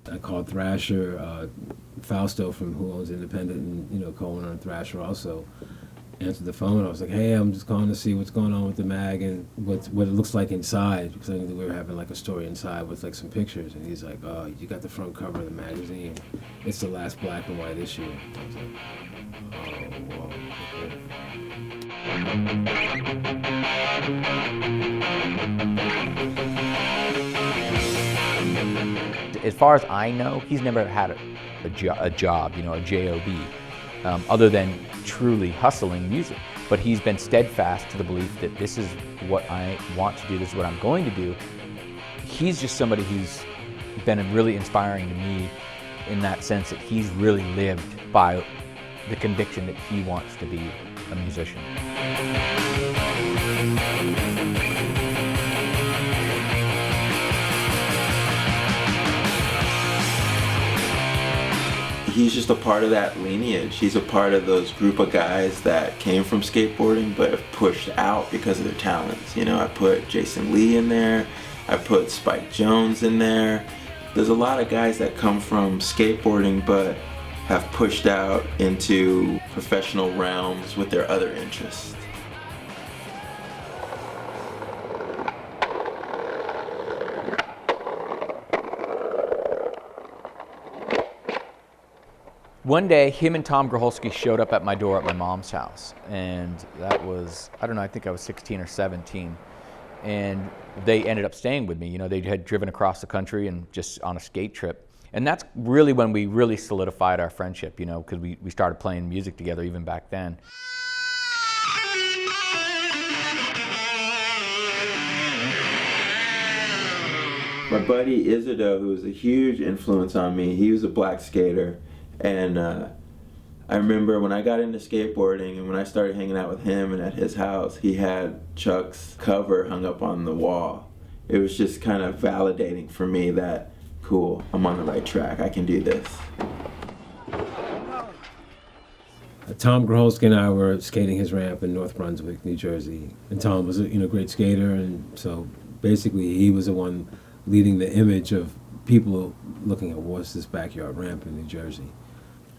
I called Thrasher, Fausto from Who Owns Independent, and co-owner on Thrasher also answered the phone. I was like, "Hey, I'm just calling to see what's going on with the mag and what it looks like inside," because I knew that we were having like a story inside with like some pictures. And he's like, "Oh, you got the front cover of the magazine. It's the last black and white issue." I was like, "Oh, whoa." As far as I know, he's never had a job, a job, other than truly hustling music. But he's been steadfast to the belief that this is what I want to do, this is what I'm going to do. He's just somebody who's been really inspiring to me in that sense that he's really lived by the conviction that he wants to be a musician. He's just a part of that lineage. He's a part of those group of guys that came from skateboarding but have pushed out because of their talents. I put Jason Lee in there, I put Spike Jones in there. There's a lot of guys that come from skateboarding but have pushed out into professional realms with their other interests. One day, him and Tom Groholski showed up at my door at my mom's house, and that was, I don't know, I think I was 16 or 17, and they ended up staying with me. They had driven across the country and just on a skate trip, and that's really when we really solidified our friendship, because we started playing music together even back then. My buddy Isidore, who was a huge influence on me, he was a black skater. And I remember when I got into skateboarding and when I started hanging out with him and at his house, he had Chuck's cover hung up on the wall. It was just kind of validating for me that, cool, I'm on the right track, I can do this. Tom Groholski and I were skating his ramp in North Brunswick, New Jersey. And Tom was a great skater, and so basically he was the one leading the image of people looking at what's this backyard ramp in New Jersey.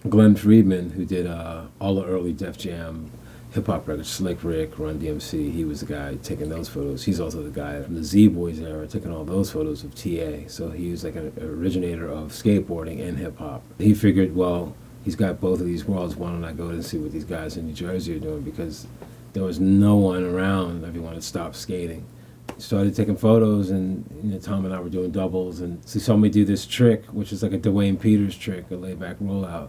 Glenn Friedman, who did all the early Def Jam hip-hop records, Slick Rick, Run DMC, he was the guy taking those photos. He's also the guy from the Z-Boys era taking all those photos of TA. So he was like an originator of skateboarding and hip-hop. He figured, well, he's got both of these worlds. Why don't I go and see what these guys in New Jersey are doing? Because there was no one around. Everyone had stopped skating. Started taking photos, and Tom and I were doing doubles, and so he saw me do this trick, which is like a Dwayne Peters trick, a layback rollout.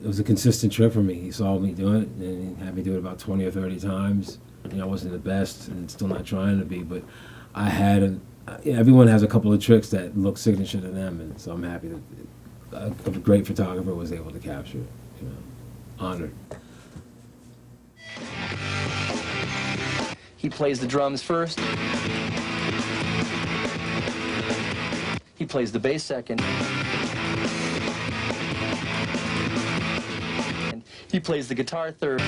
It was a consistent trick for me. He saw me do it, and he had me do it about 20 or 30 times. I wasn't the best, and still not trying to be, but I had everyone has a couple of tricks that look signature to them, and so I'm happy that a great photographer was able to capture it. Honored. He plays the drums first. He plays the bass second. And he plays the guitar third.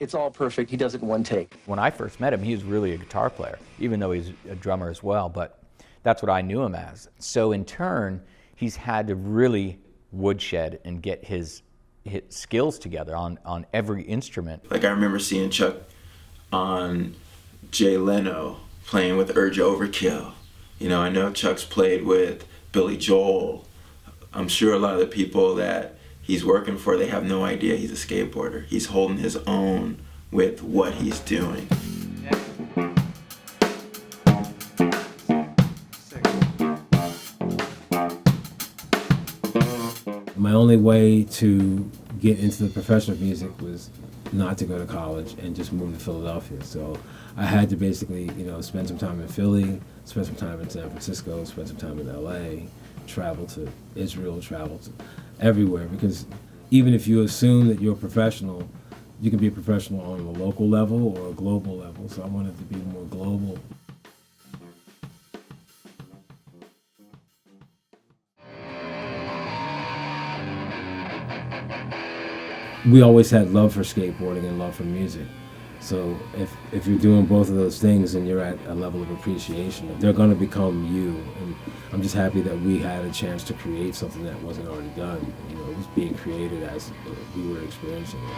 It's all perfect. He does it in one take. When I first met him, he was really a guitar player, even though he's a drummer as well, but that's what I knew him as. So in turn, he's had to really woodshed and get his skills together on every instrument. Like I remember seeing Chuck on Jay Leno playing with Urge Overkill. I know Chuck's played with Billy Joel. I'm sure a lot of the people that he's working for, they have no idea he's a skateboarder. He's holding his own with what he's doing. My only way to get into the profession of music was not to go to college and just move to Philadelphia. So I had to basically, spend some time in Philly, spend some time in San Francisco, spend some time in LA, travel to Israel, travel to everywhere. Because even if you assume that you're a professional, you can be a professional on a local level or a global level. So I wanted to be more global. We always had love for skateboarding and love for music. So if you're doing both of those things and you're at a level of appreciation, they're going to become you. And I'm just happy that we had a chance to create something that wasn't already done. You know, it was being created as we were experiencing it.